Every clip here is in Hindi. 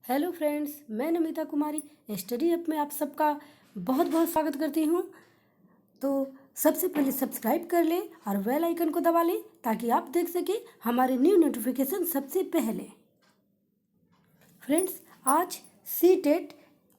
हेलो फ्रेंड्स, मैं नमिता कुमारी स्टडी ऐप में आप सबका बहुत बहुत स्वागत करती हूँ। तो सबसे पहले सब्सक्राइब कर लें और बेल आइकन को दबा लें ताकि आप देख सकें हमारे न्यू नोटिफिकेशन सबसे पहले। फ्रेंड्स, आज सी टेट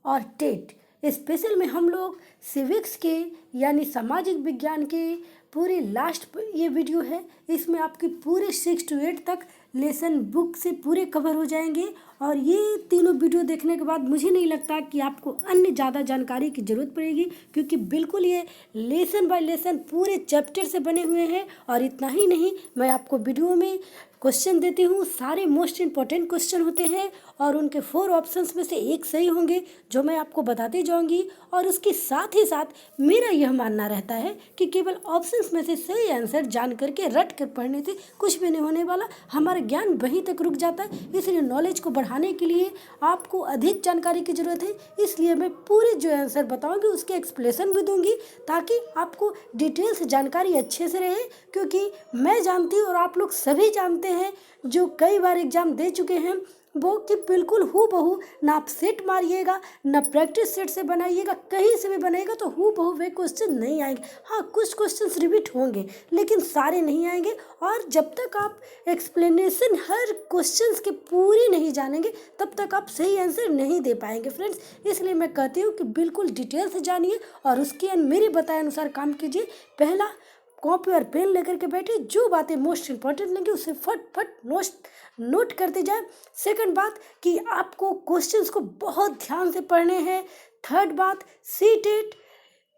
और टेट स्पेशल में हम लोग सिविक्स के यानी सामाजिक विज्ञान के पूरे लास्ट ये वीडियो है। इसमें आपकी पूरे 6 to 8 तक लेसन बुक से पूरे कवर हो जाएंगे और ये तीनों वीडियो देखने के बाद मुझे नहीं लगता कि आपको अन्य ज़्यादा जानकारी की ज़रूरत पड़ेगी, क्योंकि बिल्कुल ये लेसन बाय लेसन पूरे चैप्टर से बने हुए हैं। और इतना ही नहीं, मैं आपको वीडियो में क्वेश्चन देती हूँ, सारे मोस्ट इम्पॉर्टेंट क्वेश्चन होते हैं और उनके 4 ऑप्शंस में से एक सही होंगे जो मैं आपको बताती जाऊँगी। और उसके साथ ही साथ मेरा यह मानना रहता है कि केवल ऑप्शंस में से सही आंसर जान करके रट कर पढ़ने से कुछ भी नहीं होने वाला, हमारा ज्ञान वहीं तक रुक जाता है। इसलिए नॉलेज को बढ़ाने के लिए आपको अधिक जानकारी की ज़रूरत है, इसलिए मैं पूरे जो आंसर बताऊँगी उसके एक्सप्लेनेशन भी दूँगी ताकि आपको डिटेल से जानकारी अच्छे से रहे। क्योंकि मैं जानती हूँ और आप लोग सभी जानते हैं जो कई बार एग्ज़ाम दे चुके हैं वो कि बिल्कुल हूबहू ना आप सेट मारिएगा ना प्रैक्टिस सेट से बनाइएगा, कहीं से भी बनाएगा तो हूबहू वे क्वेश्चन नहीं आएंगे। हाँ, कुछ क्वेश्चंस रिपीट होंगे लेकिन सारे नहीं आएंगे। और जब तक आप एक्सप्लेनेशन हर क्वेश्चंस के पूरी नहीं जानेंगे तब तक आप सही आंसर नहीं दे पाएंगे फ्रेंड्स। इसलिए मैं कहती हूँ कि बिल्कुल डिटेल से जानिए और उसके मेरे बताए अनुसार काम कीजिए। पहला, कॉपी और पेन लेकर के बैठे, जो बातें मोस्ट इंपॉर्टेंट लगी उसे फट फट नोट करते जाए। सेकंड बात कि आपको क्वेश्चंस को बहुत ध्यान से पढ़ने हैं। थर्ड बात, सी टेट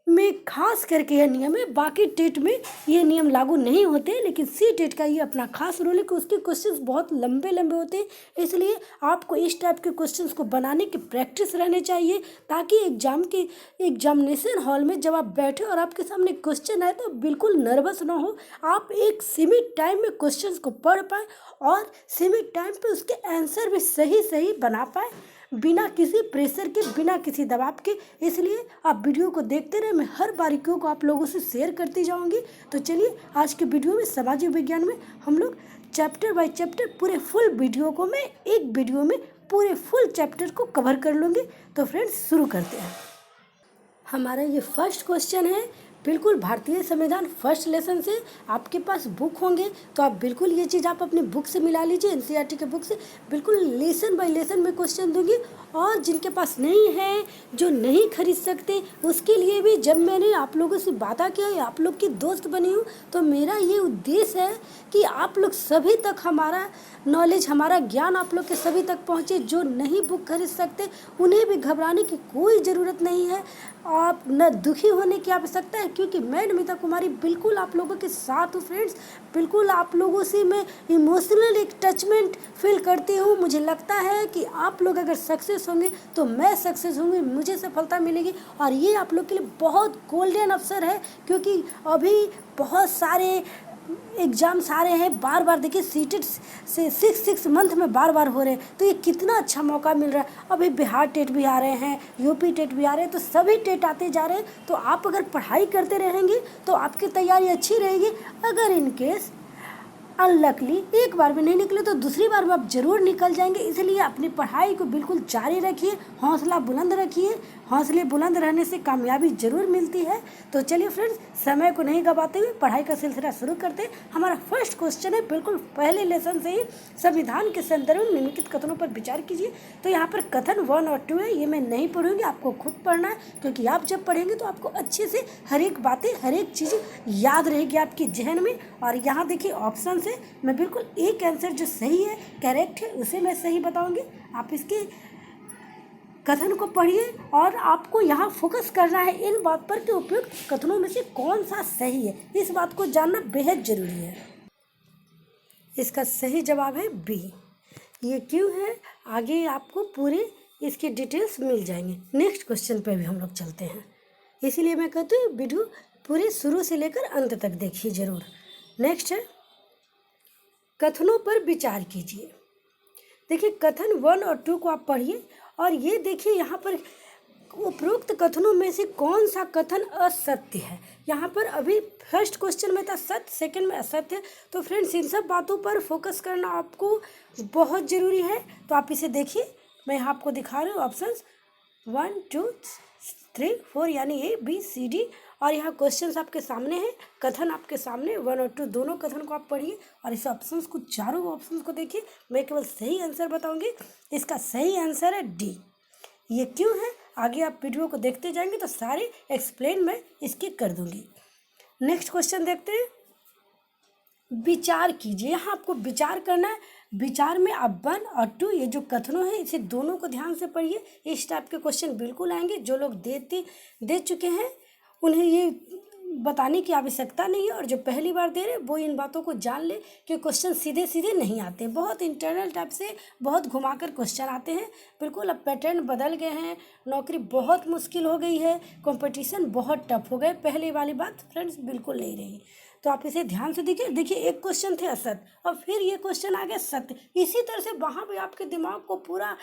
में खास करके यह नियम है, बाकी टेट में ये नियम लागू नहीं होते, लेकिन सी टेट का ये अपना खास रोल है कि उसके क्वेश्चंस बहुत लंबे लंबे होते हैं। इसलिए आपको इस टाइप के क्वेश्चंस को बनाने की प्रैक्टिस रहनी चाहिए ताकि एग्जामिनेशन हॉल में जब आप बैठे और आपके सामने क्वेश्चन आए तो बिल्कुल नर्वस ना हो, आप एक सीमित टाइम में क्वेश्चंस को पढ़ पाए और सीमित टाइम पे उसके आंसर भी सही सही बना पाए, बिना किसी प्रेशर के, बिना किसी दबाव के। इसलिए आप वीडियो को देखते रहे, मैं हर बारीकियों को आप लोगों से शेयर करती जाऊंगी। तो चलिए आज के वीडियो में सामाजिक विज्ञान में हम लोग चैप्टर बाय चैप्टर पूरे फुल वीडियो को मैं एक वीडियो में पूरे फुल चैप्टर को कवर कर लूँगी। तो फ्रेंड्स शुरू करते हैं। हमारा ये फर्स्ट क्वेश्चन है, बिल्कुल भारतीय संविधान फर्स्ट लेसन से। आपके पास बुक होंगे तो आप बिल्कुल ये चीज़ आप अपने बुक से मिला लीजिए, एनसीईआरटी के बुक से। बिल्कुल लेसन बाय लेसन में क्वेश्चन दूंगी और जिनके पास नहीं है, जो नहीं खरीद सकते, उसके लिए भी जब मैंने आप लोगों से वादा किया, आप लोग की दोस्त बनी हूँ, तो मेरा ये उद्देश्य है कि आप लोग सभी तक हमारा नॉलेज, हमारा ज्ञान आप लोग के सभी तक पहुँचे। जो नहीं बुक खरीद सकते उन्हें भी घबराने की कोई ज़रूरत नहीं है, आप न दुखी होने की आवश्यकता है, क्योंकि मैं नमिता कुमारी बिल्कुल आप लोगों के साथ हूँ फ्रेंड्स। बिल्कुल आप लोगों से मैं इमोशनल एक टचमेंट फील करती हूँ। मुझे लगता है कि आप लोग अगर सक्सेस होंगे तो मैं सक्सेस होंगी, मुझे सफलता मिलेगी और ये आप लोग के लिए बहुत गोल्डन अवसर है, क्योंकि अभी बहुत सारे एग्ज़ाम्स आ रहे हैं बार बार। देखिए सीटेट से 6 मंथ में बार बार हो रहे हैं, तो ये कितना अच्छा मौका मिल रहा है। अभी बिहार टेट भी आ रहे हैं, यूपी टेट भी आ रहे हैं, तो सभी टेट आते जा रहे हैं। तो आप अगर पढ़ाई करते रहेंगे तो आपकी तैयारी अच्छी रहेगी। अगर इन केस अनलकली एक बार में नहीं निकले तो दूसरी बार में आप जरूर निकल जाएंगे। इसलिए अपनी पढ़ाई को बिल्कुल जारी रखिए, हौसला बुलंद रखिए। हौसले बुलंद रहने से कामयाबी जरूर मिलती है। तो चलिए फ्रेंड्स, समय को नहीं गवाते हुए पढ़ाई का सिलसिला शुरू करते हैं। हमारा फर्स्ट क्वेश्चन है, बिल्कुल पहले लेसन से ही, संविधान के संदर्भ में निम्नलिखित कथनों पर विचार कीजिए। तो यहाँ पर कथन 1 और 2 है, ये मैं नहीं पढ़ूंगी, आपको खुद पढ़ना है, क्योंकि आप जब पढ़ेंगे तो आपको अच्छे से हर एक बातें, हर एक चीज़ याद रहेगी आपकी जहन में। और यहाँ देखिए ऑप्शन से मैं बिल्कुल एक आंसर जो सही है, करेक्ट है, उसे मैं सही बताऊंगी। आप इसके कथन को पढ़िए और आपको यहाँ फोकस करना है इन बात पर कि उपयुक्त कथनों में से कौन सा सही है। इस बात को जानना बेहद जरूरी है। इसका सही जवाब है बी। ये क्यों है, आगे आपको पूरे इसके डिटेल्स मिल जाएंगे। नेक्स्ट क्वेश्चन पे भी हम लोग चलते हैं, इसीलिए मैं कहती हूँ वीडियो पूरे शुरू से लेकर अंत तक देखिए जरूर। नेक्स्ट है, कथनों पर विचार कीजिए। देखिए कथन 1 और 2 को आप पढ़िए और ये देखिए यहाँ पर उपरोक्त कथनों में से कौन सा कथन असत्य है। यहाँ पर अभी फर्स्ट क्वेश्चन में था सत्य, सेकंड में असत्य। तो फ्रेंड्स इन सब बातों पर फोकस करना आपको बहुत ज़रूरी है। तो आप इसे देखिए, मैं यहाँ आपको दिखा रही हूँ ऑप्शंस 1 2 3 4 यानी ABCD। और यहाँ क्वेश्चंस आपके सामने हैं, कथन आपके सामने 1 और 2 दोनों कथन को आप पढ़िए और इस ऑप्शंस को, चारों ऑप्शंस को देखिए। मैं केवल सही आंसर बताऊंगी। इसका सही आंसर है डी। ये क्यों है, आगे आप वीडियो को देखते जाएंगे तो सारे एक्सप्लेन मैं इसके कर दूंगी। नेक्स्ट क्वेश्चन देखते हैं। विचार कीजिए, यहाँ आपको विचार करना है। विचार में आप 1 और 2 ये जो कथनों हैं इसे दोनों को ध्यान से पढ़िए। इस टाइप के क्वेश्चन बिल्कुल आएंगे। जो लोग दे चुके हैं उन्हें ये बताने की आवश्यकता नहीं है, और जो पहली बार दे रहे वो इन बातों को जान ले कि क्वेश्चन सीधे सीधे नहीं आते, बहुत इंटरनल टाइप से बहुत घुमाकर क्वेश्चन आते हैं। बिल्कुल अब पैटर्न बदल गए हैं, नौकरी बहुत मुश्किल हो गई है, कंपटीशन बहुत टफ हो गए। पहले वाली बात फ्रेंड्स बिल्कुल नहीं रही। तो आप इसे ध्यान से देखिए एक क्वेश्चन थे असत्य और फिर ये क्वेश्चन आ गया सत्य। इसी तरह से वहाँ भी आपके दिमाग को पूरा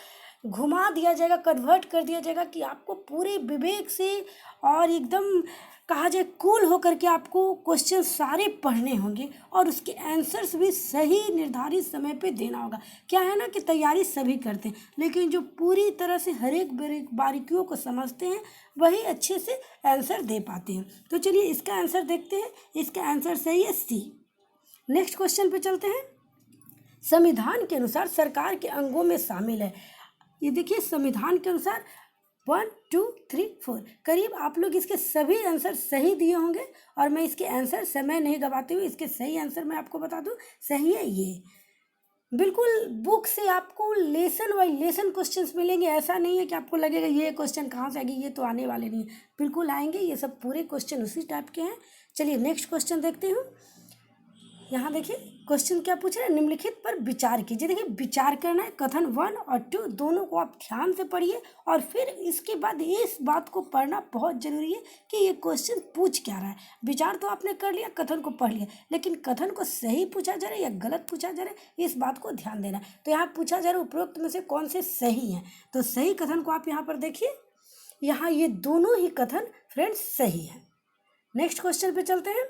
घुमा दिया जाएगा, कन्वर्ट कर दिया जाएगा कि आपको पूरे विवेक से और एकदम कहा जाए कूल होकर के आपको क्वेश्चन सारे पढ़ने होंगे और उसके आंसर्स भी सही निर्धारित समय पे देना होगा। क्या है ना कि तैयारी सभी करते हैं, लेकिन जो पूरी तरह से हर एक बारीकियों को समझते हैं वही अच्छे से आंसर दे पाते हैं। तो चलिए इसका आंसर देखते हैं। इसका आंसर सही है सी। नेक्स्ट क्वेश्चन पे चलते हैं। संविधान के अनुसार सरकार के अंगों में शामिल है। ये देखिए संविधान के अनुसार 1 2 3 4 करीब आप लोग इसके सभी आंसर सही दिए होंगे और मैं इसके आंसर समय नहीं गवाते हुए इसके सही आंसर मैं आपको बता दूं। सही है ये। बिल्कुल बुक से आपको लेसन वाइज लेसन क्वेश्चंस मिलेंगे। ऐसा नहीं है कि आपको लगेगा ये क्वेश्चन कहाँ से आएगी, ये तो आने वाले नहीं है। बिल्कुल आएंगे, ये सब पूरे क्वेश्चन उसी टाइप के हैं। चलिए नेक्स्ट क्वेश्चन देखते हूँ। यहाँ देखिए क्वेश्चन क्या पूछ रहे हैं, निम्नलिखित पर विचार कीजिए। देखिए विचार करना है, कथन 1 और 2 दोनों को आप ध्यान से पढ़िए और फिर इसके बाद इस बात को पढ़ना बहुत जरूरी है कि ये क्वेश्चन पूछ क्या रहा है। विचार तो आपने कर लिया, कथन को पढ़ लिया, लेकिन कथन को सही पूछा जा रहा है या गलत पूछा जा रहा है इस बात को ध्यान देना। तो यहाँ पूछा जा रहा है उपरोक्त में से कौन से सही हैं। तो सही कथन को आप यहाँ पर देखिए, यहाँ ये दोनों ही कथन फ्रेंड्स सही है। नेक्स्ट क्वेश्चन पे चलते हैं।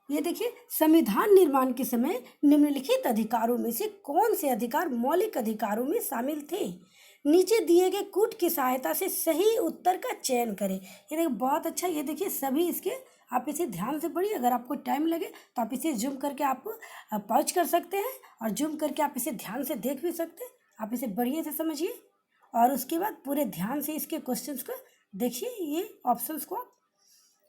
ये देखिए संविधान निर्माण के समय निम्नलिखित अधिकारों में से कौन से अधिकार मौलिक अधिकारों में शामिल थे। नीचे दिए गए कूट की सहायता से सही उत्तर का चयन करें। ये देखिए बहुत अच्छा। ये देखिए सभी इसके आप इसे ध्यान से पढ़िए। अगर आपको टाइम लगे तो आप इसे जूम करके आप पॉज कर सकते हैं और जूम करके आप इसे ध्यान से देख भी सकते हैं। आप इसे बढ़िया से समझिए और उसके बाद पूरे ध्यान से इसके क्वेश्चंस को देखिए। ये ऑप्शंस को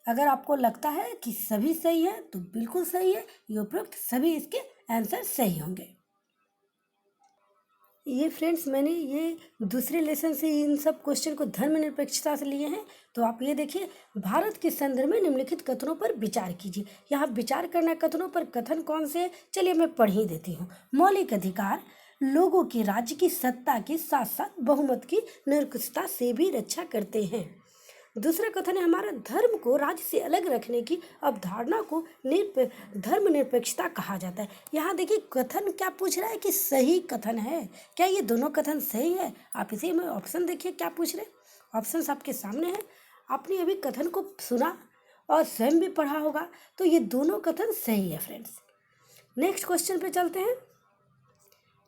अगर आपको लगता है कि सभी सही है तो बिल्कुल सही है, ये उपरोक्त सभी इसके आंसर सही होंगे। ये फ्रेंड्स मैंने ये दूसरे लेसन से इन सब क्वेश्चन को धर्मनिरपेक्षता से लिए हैं। तो आप ये देखिए, भारत के संदर्भ में निम्नलिखित कथनों पर विचार कीजिए। यहाँ विचार करना कथनों पर, कथन कौन से है चलिए मैं पढ़ ही देती हूँ। मौलिक अधिकार लोगों की राज्य की सत्ता के साथ साथ बहुमत की निरंकुशता से भी रक्षा करते हैं। दूसरा कथन है हमारा धर्म को राज्य से अलग रखने की अवधारणा को धर्मनिरपेक्षता कहा जाता है। यहाँ देखिए कथन क्या पूछ रहा है कि सही कथन है। क्या ये दोनों कथन सही है? आप इसे में ऑप्शन देखिए क्या पूछ रहे हैं। ऑप्शन आपके सामने है, आपने अभी कथन को सुना और स्वयं भी पढ़ा होगा, तो ये दोनों कथन सही है फ्रेंड्स। नेक्स्ट क्वेश्चन पे चलते हैं।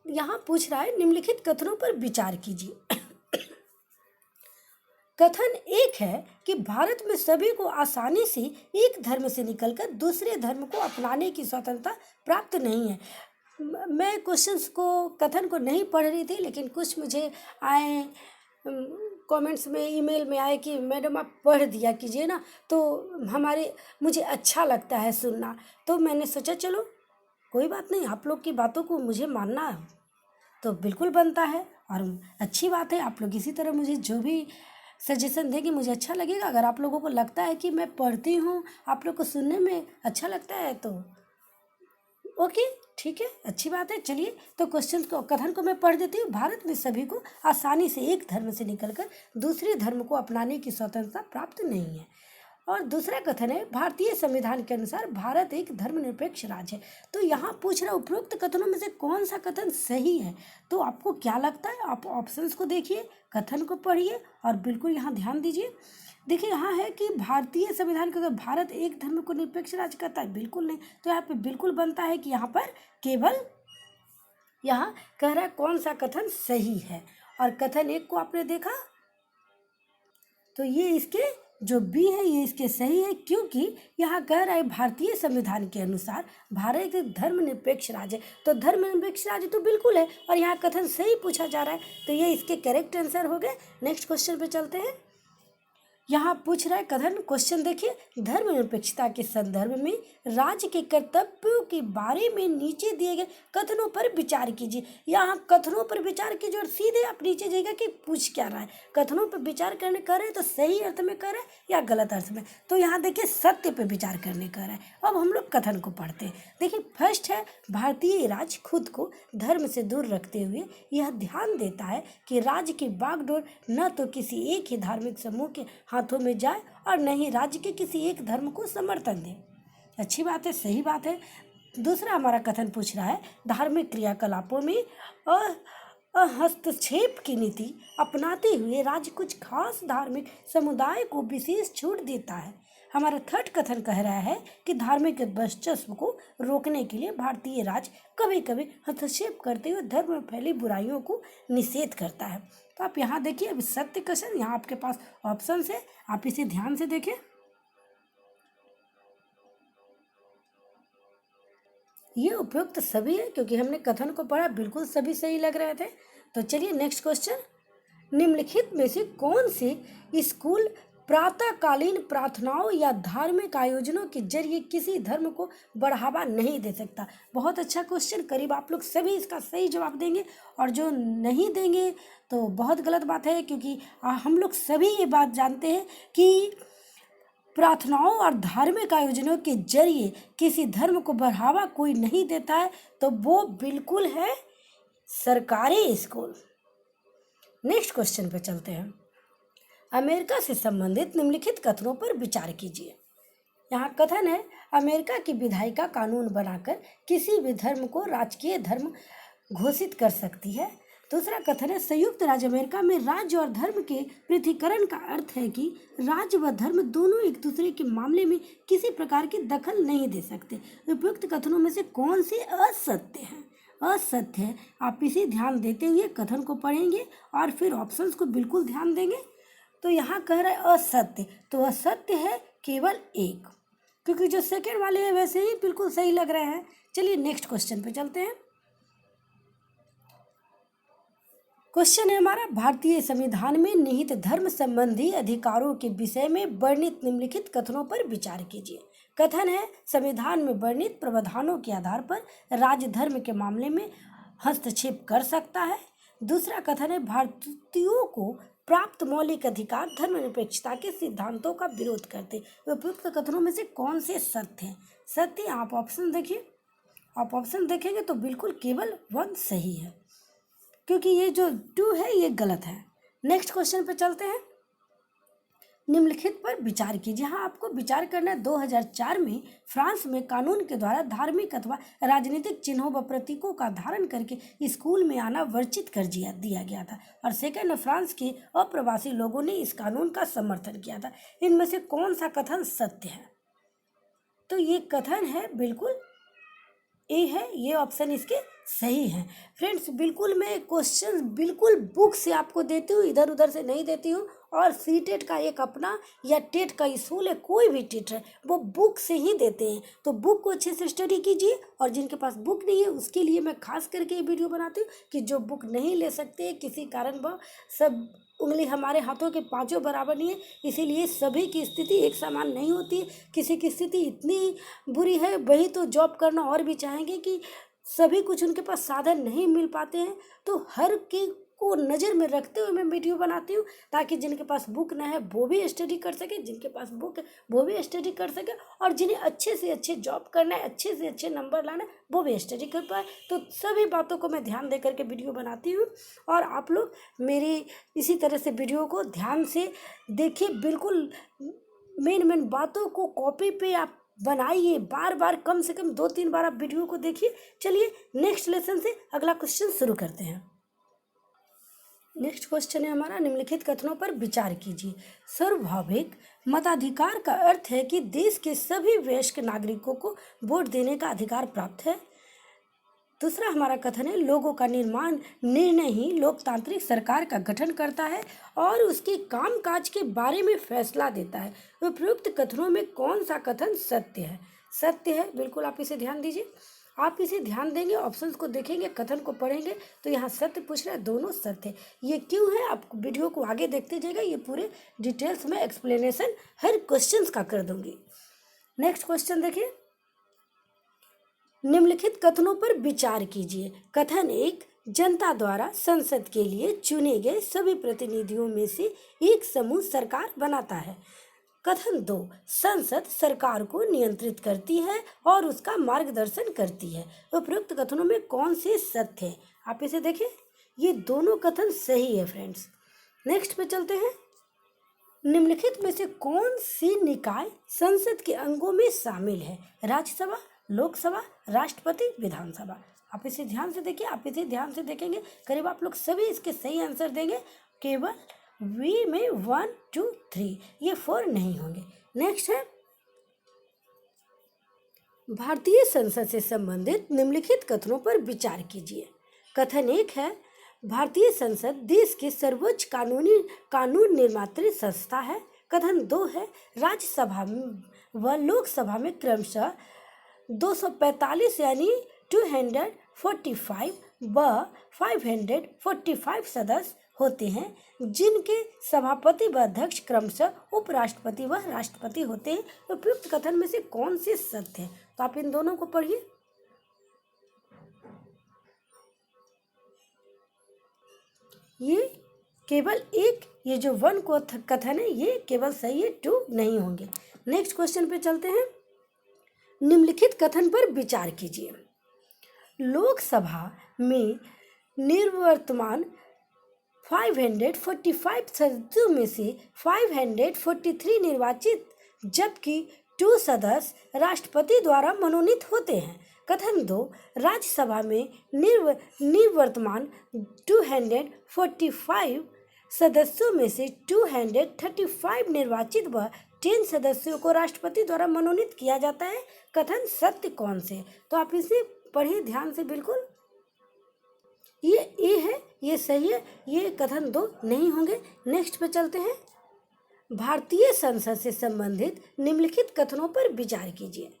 यहाँ पूछ रहा है निम्नलिखित कथनों पर विचार कीजिए। कथन एक है कि भारत में सभी को आसानी से एक धर्म से निकलकर दूसरे धर्म को अपनाने की स्वतंत्रता प्राप्त नहीं है। मैं क्वेश्चंस को, कथन को नहीं पढ़ रही थी, लेकिन कुछ मुझे आए कमेंट्स में, ईमेल में आए कि मैडम आप पढ़ दिया कीजिए ना, तो मुझे अच्छा लगता है सुनना। तो मैंने सोचा चलो कोई बात नहीं, आप लोग की बातों को मुझे मानना तो बिल्कुल बनता है और अच्छी बात है। आप लोग इसी तरह मुझे जो भी सजेशन देंगे मुझे अच्छा लगेगा। अगर आप लोगों को लगता है कि मैं पढ़ती हूँ, आप लोग को सुनने में अच्छा लगता है तो ओके, ठीक है, अच्छी बात है। चलिए तो क्वेश्चन को, कथन को मैं पढ़ देती हूँ। भारत में सभी को आसानी से एक धर्म से निकलकर दूसरे धर्म को अपनाने की स्वतंत्रता प्राप्त नहीं है। और दूसरा कथन है भारतीय संविधान के अनुसार भारत एक धर्मनिरपेक्ष राज्य है। तो यहाँ पूछ रहा उपरोक्त कथनों में से कौन सा कथन सही है। तो आपको क्या लगता है, आप ऑप्शंस को देखिए, कथन को पढ़िए और बिल्कुल यहाँ ध्यान दीजिए। देखिए यहाँ है कि भारतीय संविधान के अनुसार भारत एक धर्म को निरपेक्ष राज्य कहता है, बिल्कुल नहीं। तो यहाँ पे बिल्कुल बनता है कि यहाँ पर केवल यहाँ कह रहा है कौन सा कथन सही है, और कथन 1 को आपने देखा, तो ये इसके जो बी है ये इसके सही है, क्योंकि यहाँ कह रहा है भारतीय संविधान के अनुसार भारत एक धर्मनिरपेक्ष राज्य है। तो धर्मनिरपेक्ष राज्य तो बिल्कुल है, और यहाँ कथन सही पूछा जा रहा है, तो ये इसके करेक्ट आंसर हो गए। नेक्स्ट क्वेश्चन पे चलते हैं। यहाँ पूछ रहा है कथन, क्वेश्चन देखिए, धर्मनिरपेक्षता के संदर्भ में राज्य के कर्तव्यों के बारे में नीचे दिए गए कथनों पर विचार कीजिए। यहाँ कथनों पर विचार कीजिए, और सीधे आप नीचे जाइएगा कि पूछ क्या रहा है। कथनों पर विचार करने कर रहे हैं तो सही अर्थ में कर रहे हैं या गलत अर्थ में। तो यहाँ देखिए सत्य पर विचार करने कर रहा है। अब हम लोग कथन को पढ़ते हैं। देखिए फर्स्ट है, भारतीय राज्य खुद को धर्म से दूर रखते हुए यह ध्यान देता है कि राज्य की बागडोर न तो किसी एक ही धार्मिक समूह के हाथों में जाए और न ही राज्य के किसी एक धर्म को समर्थन दे। अच्छी बात है, सही बात है। दूसरा हमारा कथन पूछ रहा है, धार्मिक क्रियाकलापों में हस्तक्षेप की नीति अपनाते हुए राज्य कुछ खास धार्मिक समुदाय को विशेष छूट देता है। हमारा थर्ड कथन कह रहा है कि धार्मिक वर्चस्व को रोकने के लिए भारतीय राज्य कभी कभी हस्तक्षेप करते हुए धर्म में फैली बुराइयों को निषेध करता है। तो आप यहाँ देखिए, अभी सत्य क्वेश्चन, यहाँ आपके पास ऑप्शन है, आप इसे ध्यान से देखें। ये उपयुक्त सभी है, क्योंकि हमने कथन को पढ़ा, बिल्कुल सभी सही लग रहे थे। तो चलिए नेक्स्ट क्वेश्चन, निम्नलिखित में से कौन से स्कूल प्रातःकालीन प्रार्थनाओं या धार्मिक आयोजनों के जरिए किसी धर्म को बढ़ावा नहीं दे सकता? बहुत अच्छा क्वेश्चन, करीब आप लोग सभी इसका सही जवाब देंगे, और जो नहीं देंगे तो बहुत गलत बात है, क्योंकि हम लोग सभी ये बात जानते हैं कि प्रार्थनाओं और धार्मिक आयोजनों के जरिए किसी धर्म को बढ़ावा कोई नहीं देता है, तो वो बिल्कुल है सरकारी स्कूल। नेक्स्ट क्वेश्चन पे चलते हैं। अमेरिका से संबंधित निम्नलिखित कथनों पर विचार कीजिए। यहाँ कथन है, अमेरिका की विधायिका कानून बनाकर किसी भी धर्म को राजकीय धर्म घोषित कर सकती है। दूसरा कथन है, संयुक्त राज्य अमेरिका में राज्य और धर्म के पृथकीकरण का अर्थ है कि राज्य व धर्म दोनों एक दूसरे के मामले में किसी प्रकार की दखल नहीं दे सकते। उपयुक्त कथनों में से कौन से असत्य हैं? असत्य है। आप इसे ध्यान देते हुए कथन को पढ़ेंगे और फिर ऑप्शंस को बिल्कुल ध्यान देंगे। तो यहाँ कह रहा है असत्य, तो असत्य है केवल एक, क्योंकि जो सेकंड वाले हैं वैसे ही बिल्कुल सही लग रहे हैं। चलिए नेक्स्ट क्वेश्चन पे चलते हैं। क्वेश्चन है हमारा, भारतीय संविधान में निहित धर्म संबंधी अधिकारों के विषय में वर्णित निम्नलिखित कथनों पर विचार कीजिए। कथन है, संविधान में वर्णित प्रावधानों के आधार पर राज्य धर्म के मामले में हस्तक्षेप कर सकता है। दूसरा कथन है, भारतीयों को प्राप्त मौलिक अधिकार धर्मनिरपेक्षता के सिद्धांतों का विरोध करते। उपयुक्त कथनों में से कौन से सत्य हैं? सत्य, आप ऑप्शन देखिए, आप ऑप्शन देखेंगे तो बिल्कुल केवल 1 सही है, क्योंकि ये जो 2 है ये गलत है। नेक्स्ट क्वेश्चन पे चलते हैं। निम्नलिखित पर विचार कीजिए। हाँ, आपको विचार करना है। 2004 में फ्रांस में कानून के द्वारा धार्मिक अथवा राजनीतिक चिन्हों व प्रतीकों का धारण करके स्कूल में आना वर्जित कर दिया गया था, और सेकंड, फ्रांस के अप्रवासी लोगों ने इस कानून का समर्थन किया था। इनमें से कौन सा कथन सत्य है? तो ये कथन है बिल्कुल ए है, ये ऑप्शन इसके सही है। फ्रेंड्स, बिल्कुल मैं क्वेश्चन बिल्कुल बुक से आपको देती हूँ, इधर उधर से नहीं देती हूँ। और सी टेट का एक अपना या टेट का स्कूल है, कोई भी टेट है वो बुक से ही देते हैं, तो बुक को अच्छे से स्टडी कीजिए। और जिनके पास बुक नहीं है उसके लिए मैं खास करके ये वीडियो बनाती हूँ कि जो बुक नहीं ले सकते किसी कारण, वह सब उंगली हमारे हाथों के पांचों बराबर नहीं है, इसीलिए सभी की स्थिति एक समान नहीं होती है। किसी की स्थिति इतनी बुरी है, वही तो जॉब करना और भी चाहेंगे, कि सभी कुछ उनके पास साधन नहीं मिल पाते हैं। तो हर के को नज़र में रखते हुए मैं वीडियो बनाती हूँ, ताकि जिनके पास बुक ना है वो भी स्टडी कर सके, जिनके पास बुक है वो भी स्टडी कर सके, और जिन्हें अच्छे से अच्छे जॉब करना है, अच्छे से अच्छे नंबर लाना है, वो भी स्टडी कर पाए। तो सभी बातों को मैं ध्यान दे करके वीडियो बनाती हूँ, और आप लोग मेरी इसी तरह से वीडियो को ध्यान से देखिए। बिल्कुल मेन बातों को कॉपी पे आप बनाइए, बार बार, कम से कम 2-3 बार आप वीडियो को देखिए। चलिए नेक्स्ट लेसन से अगला क्वेश्चन शुरू करते हैं। नेक्स्ट क्वेश्चन है हमारा, निम्नलिखित कथनों पर विचार कीजिए। सार्वभौमिक मताधिकार का अर्थ है कि देश के सभी वयस्क नागरिकों को वोट देने का अधिकार प्राप्त है। दूसरा हमारा कथन है, लोगों का निर्णय ही लोकतांत्रिक सरकार का गठन करता है और उसके कामकाज के बारे में फैसला देता है। उपयुक्त कथनों में कौन सा कथन सत्य है? सत्य है, बिल्कुल आप इसे ध्यान दीजिए। आप इसे ध्यान देंगे, ऑप्शंस को देखेंगे, कथन को पढ़ेंगे तो यहाँ सत्य पूछ रहा है, दोनों सत्य है। ये क्यों है? आप वीडियो को आगे देखते जाइएगा, ये पूरे डिटेल्स में एक्सप्लेनेशन हर क्वेश्चन का कर दूंगी। नेक्स्ट क्वेश्चन देखिए, निम्नलिखित कथनों पर विचार कीजिए। कथन 1, जनता द्वारा संसद के लिए चुने गए सभी प्रतिनिधियों में से एक समूह सरकार बनाता है। कथन 2, संसद सरकार को नियंत्रित करती है और उसका मार्गदर्शन करती है। उपयुक्त कथनों में कौन से सत्य है? आप इसे देखें, ये दोनों कथन सही है फ्रेंड्स। नेक्स्ट पे चलते हैं, निम्नलिखित में से कौन सी निकाय संसद के अंगों में शामिल है? राज्यसभा, लोकसभा, राष्ट्रपति, विधानसभा। आप इसे ध्यान से देखिए, आप इसे ध्यान से देखेंगे करीब आप लोग सभी इसके सही आंसर देंगे। केवल वी में 1, 2, 3, ये 4 नहीं होंगे। नेक्स्ट है, भारतीय संसद से संबंधित निम्नलिखित कथनों पर विचार कीजिए। कथन 1 है, भारतीय संसद देश के सर्वोच्च कानून निर्मात्री संस्था है। कथन 2 है, राज्यसभा व लोकसभा में क्रमशः 245 यानी 245 व 545 सदस्य होते हैं, जिनके सभापति व अध्यक्ष क्रमशः उपराष्ट्रपति व राष्ट्रपति होते हैं। उपयुक्त कथन में से कौन से सत्य है? तो आप इन दोनों को पढ़िए। ये केवल एक, ये जो 1 को कथन है ये केवल सही है, 2 नहीं होंगे। नेक्स्ट क्वेश्चन पे चलते हैं, निम्नलिखित कथन पर विचार कीजिए। लोकसभा में निर्वर्तमान 545 सदस्यों में से 543 निर्वाचित, जबकि 2 सदस्य राष्ट्रपति द्वारा मनोनीत होते हैं। कथन 2, राज्यसभा में निर्वर्तमान 245 सदस्यों में से 235 निर्वाचित व 10 सदस्यों को राष्ट्रपति द्वारा मनोनीत किया जाता है। कथन सत्य कौन से? तो आप इसे पढ़िए ध्यान से बिल्कुल। ये ए है, ये सही है, ये कथन 2 नहीं होंगे। नेक्स्ट पे चलते हैं, भारतीय संसद से संबंधित निम्नलिखित कथनों पर विचार कीजिए।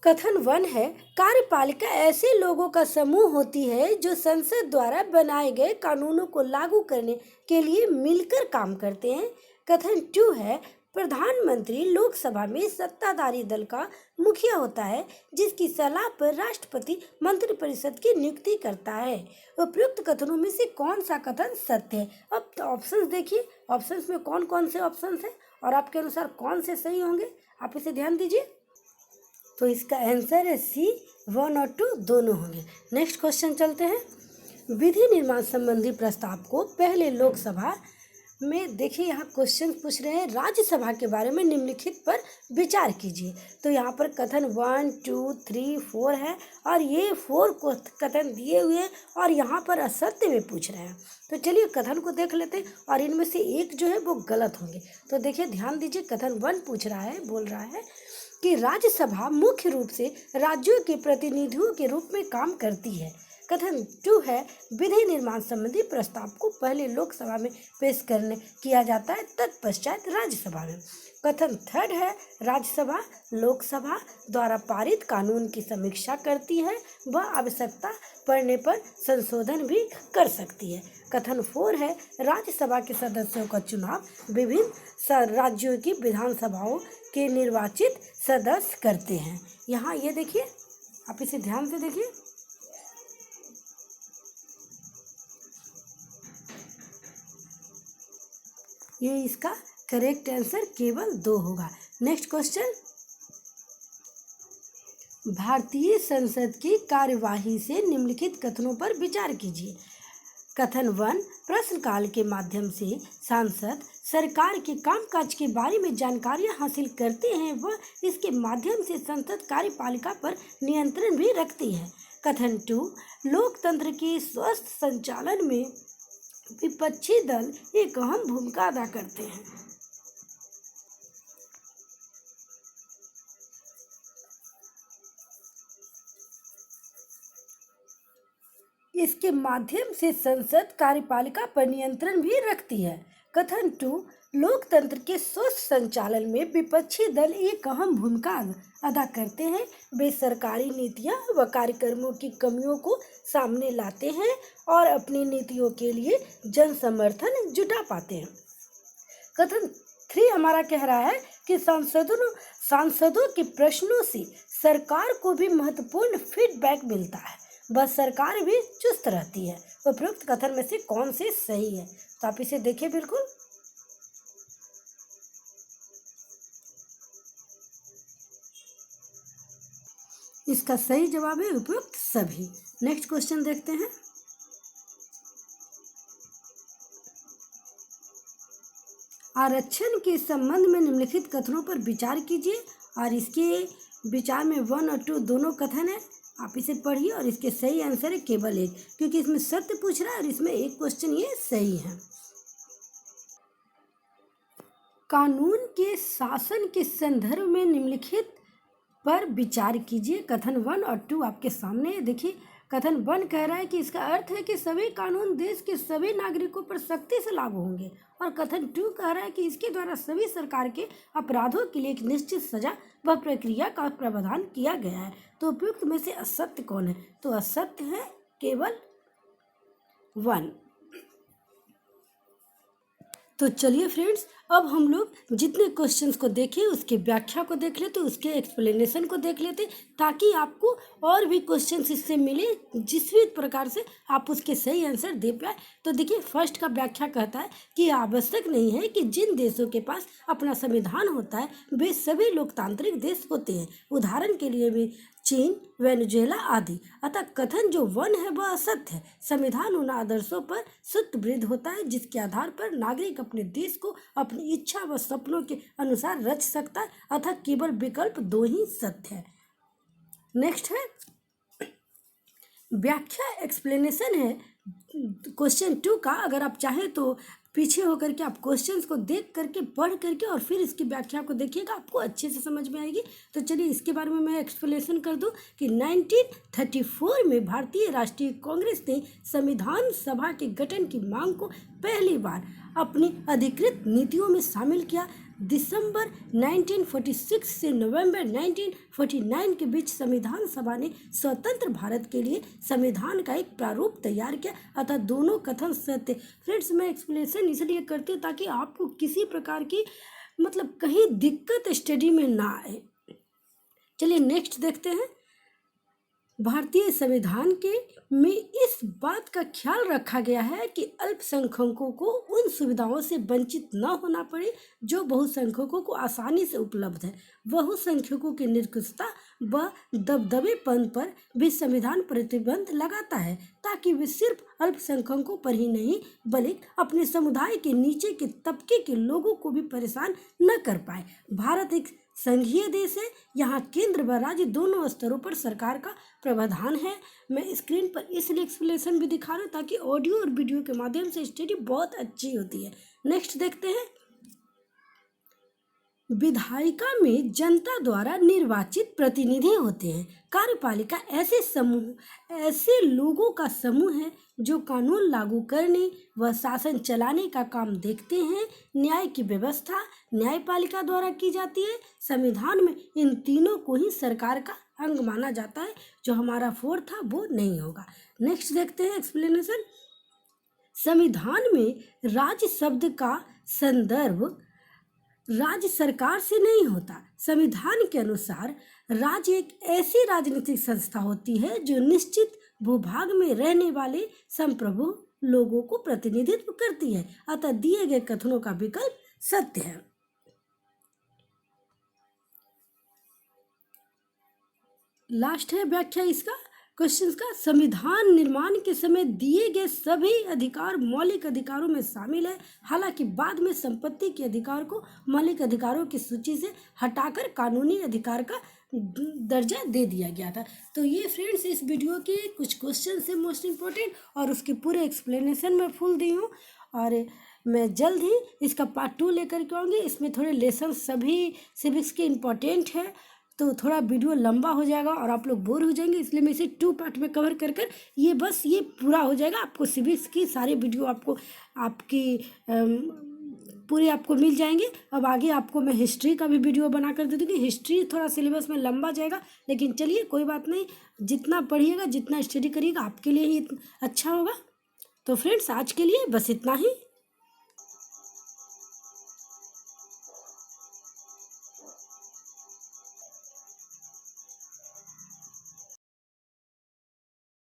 कथन 1 है, कार्यपालिका ऐसे लोगों का समूह होती है जो संसद द्वारा बनाए गए कानूनों को लागू करने के लिए मिलकर काम करते हैं। कथन 2 है, प्रधानमंत्री लोकसभा में सत्ताधारी दल का मुखिया होता है, जिसकी सलाह पर राष्ट्रपति मंत्रिपरिषद की नियुक्ति करता है। उपयुक्त कथनों में से कौन सा कथन सत्य है? अब ऑप्शंस देखिए, ऑप्शंस में कौन कौन से ऑप्शंस हैं और आपके अनुसार कौन से सही होंगे, आप इसे ध्यान दीजिए। तो इसका आंसर है सी, 1 और 2 दोनों होंगे। नेक्स्ट क्वेश्चन चलते हैं, विधि निर्माण संबंधी प्रस्ताव को पहले लोकसभा में, देखिए यहाँ क्वेश्चन पूछ रहे हैं राज्यसभा के बारे में, निम्नलिखित पर विचार कीजिए। तो यहाँ पर कथन 1, 2, 3, 4 है और ये 4 को कथन दिए हुए हैं और यहाँ पर असत्य में पूछ रहे हैं। तो चलिए कथन को देख लेते हैं और इनमें से एक जो है वो गलत होंगे। तो देखिए ध्यान दीजिए, कथन 1 पूछ रहा है, बोल रहा है कि राज्यसभा मुख्य रूप से राज्यों के प्रतिनिधियों के रूप में काम करती है। कथन 2 है, विधि निर्माण संबंधी प्रस्ताव को पहले लोकसभा में पेश किया जाता है, तत्पश्चात राज्यसभा में। कथन 3 है, राज्यसभा लोकसभा द्वारा पारित कानून की समीक्षा करती है व आवश्यकता पड़ने पर संशोधन भी कर सकती है। कथन 4 है, राज्यसभा के सदस्यों का चुनाव विभिन्न राज्यों की विधानसभाओं के निर्वाचित सदस्य करते हैं। यहाँ ये देखिए, आप इसे ध्यान से देखिए, ये इसका करेक्ट आंसर केवल 2 होगा। नेक्स्ट क्वेश्चन, भारतीय संसद की कार्यवाही से निम्नलिखित कथनों पर विचार कीजिए। कथन 1, प्रश्नकाल के माध्यम से सांसद सरकार के कामकाज के बारे में जानकारियां हासिल करते हैं व इसके माध्यम से संसद कार्यपालिका पर नियंत्रण भी रखती है। कथन 2, लोकतंत्र के स्वस्थ संचालन में विपक्षी दल एक अहम भूमिका अदा करते हैं। इसके माध्यम से संसद कार्यपालिका पर नियंत्रण भी रखती है। कथन 2, लोकतंत्र के स्वस्थ संचालन में विपक्षी दल एक अहम भूमिका अदा करते हैं। वे सरकारी नीतियां व कार्यक्रमों की कमियों को सामने लाते हैं और अपनी नीतियों के लिए जन समर्थन जुटा पाते हैं। कथन 3 हमारा कह रहा है कि सांसदों के प्रश्नों से सरकार को भी महत्वपूर्ण फीडबैक मिलता है, बस सरकार भी चुस्त रहती है। उपरोक्त कथन में से कौन से सही है? तो आप इसे देखिए बिल्कुल। इसका सही जवाब है उपरोक्त सभी। नेक्स्ट क्वेश्चन देखते हैं। आरक्षण के संबंध में निम्नलिखित कथनों पर विचार कीजिए और इसके विचार में 1 और 2 दोनों कथन है। आप इसे पढ़िए और इसके सही आंसर है केवल एक, क्योंकि इसमें सत्य पूछ रहा है और इसमें एक क्वेश्चन ये सही है। कानून के शासन के संदर्भ में निम्नलिखित पर विचार कीजिए। कथन 1 और 2 आपके सामने देखिए। कथन 1 कह रहा है कि इसका अर्थ है कि सभी कानून देश के सभी नागरिकों पर सख्ती से लागू होंगे, और कथन 2 कह रहा है कि इसके द्वारा सभी सरकार के अपराधों के लिए एक निश्चित सजा व प्रक्रिया का प्रावधान किया गया है। तो उपयुक्त में से असत्य कौन है? तो असत्य है केवल 1। तो चलिए फ्रेंड्स, अब हम लोग जितने क्वेश्चंस को देखे उसकी व्याख्या को देख लेते, उसके एक्सप्लेनेशन को देख लेते, ताकि आपको और भी क्वेश्चंस इससे मिले जिस भी प्रकार से आप उसके सही आंसर दे पाए। तो देखिए, फर्स्ट का व्याख्या कहता है कि आवश्यक नहीं है कि जिन देशों के पास अपना संविधान होता है वे सभी लोकतांत्रिक देश होते हैं, उदाहरण के लिए भी चीन, वेनेजुएला आदि। अतः कथन जो 1 है वह असत्य है। संविधान उन आदर्शों पर सूत्रबद्ध होता है जिसके आधार पर नागरिक अपने देश को अपनी इच्छा व सपनों के अनुसार रच सकता है। अतः केवल विकल्प 2 ही सत्य है। नेक्स्ट है व्याख्या, एक्सप्लेनेशन है क्वेश्चन 2 का। अगर आप चाहें तो पीछे होकर के आप क्वेश्चंस को देख करके, पढ़ करके और फिर इसकी व्याख्या को देखिएगा, आपको अच्छे से समझ में आएगी। तो चलिए इसके बारे में मैं एक्सप्लेनेशन कर दूं कि 1934 में भारतीय राष्ट्रीय कांग्रेस ने संविधान सभा के गठन की मांग को पहली बार अपनी अधिकृत नीतियों में शामिल किया। दिसंबर 1946 से नवंबर 1949 के बीच संविधान सभा ने स्वतंत्र भारत के लिए संविधान का एक प्रारूप तैयार किया। अतः दोनों कथन सत्य। फ्रेंड्स, मैं एक्सप्लेनेशन इसलिए करती हूँ ताकि आपको किसी प्रकार की कहीं दिक्कत स्टडी में ना आए। चलिए नेक्स्ट देखते हैं। भारतीय संविधान के में इस बात का ख्याल रखा गया है कि अल्पसंख्यकों को उन सुविधाओं से वंचित न होना पड़े जो बहुसंख्यकों को आसानी से उपलब्ध है। बहुसंख्यकों की निकृष्टता व दबदबेपन पर भी संविधान प्रतिबंध लगाता है, ताकि वे सिर्फ अल्पसंख्यकों पर ही नहीं बल्कि अपने समुदाय के नीचे के तबके के लोगों को भी परेशान न कर पाए। भारत एक संघीय देश है। यहाँ केंद्र व राज्य दोनों स्तरों पर सरकार का प्रावधान है। मैं स्क्रीन पर इसलिए एक्सप्लेनेशन भी दिखा रहा हूँ ताकि ऑडियो और वीडियो के माध्यम से स्टडी बहुत अच्छी होती है। नेक्स्ट देखते हैं। विधायिका में जनता द्वारा निर्वाचित प्रतिनिधि होते हैं। कार्यपालिका ऐसे लोगों का समूह है जो कानून लागू करने व शासन चलाने का काम देखते हैं। न्याय की व्यवस्था न्यायपालिका द्वारा की जाती है। संविधान में इन तीनों को ही सरकार का अंग माना जाता है। जो हमारा 4 था वो नहीं होगा। नेक्स्ट देखते हैं एक्सप्लेनेशन। संविधान में राज्य शब्द का संदर्भ राज्य सरकार से नहीं होता। संविधान के अनुसार राज्य एक ऐसी राजनीतिक संस्था होती है जो निश्चित भूभाग में रहने वाले संप्रभु लोगों को प्रतिनिधित्व करती है। अतः दिए गए कथनों का विकल्प सत्य है। लास्ट है व्याख्या इसका क्वेश्चन का। संविधान निर्माण के समय दिए गए सभी अधिकार मौलिक अधिकारों में शामिल है। हालांकि बाद में संपत्ति के अधिकार को मौलिक अधिकारों की सूची से हटाकर कानूनी अधिकार का दर्जा दे दिया गया था। तो ये फ्रेंड्स इस वीडियो के कुछ क्वेश्चन से मोस्ट इम्पोर्टेंट, और उसके पूरे एक्सप्लेनेशन मैं फुल दी हूँ, और मैं जल्द ही इसका पार्ट 2 लेकर के आऊँगी। इसमें थोड़े लेसन सभी सिविक्स के इम्पोर्टेंट है, तो थोड़ा वीडियो लंबा हो जाएगा और आप लोग बोर हो जाएंगे, इसलिए मैं इसे 2 पार्ट में कवर कर कर ये बस ये पूरा हो जाएगा। आपको सिविक्स की सारी वीडियो आपको आपकी पूरी आपको मिल जाएंगे। अब आगे आपको मैं हिस्ट्री का भी वीडियो बना कर दे दूँगी। हिस्ट्री थोड़ा सिलेबस में लंबा जाएगा, लेकिन चलिए कोई बात नहीं, जितना पढ़िएगा जितना स्टडी करिएगा आपके लिए ही अच्छा होगा। तो फ्रेंड्स आज के लिए बस इतना ही।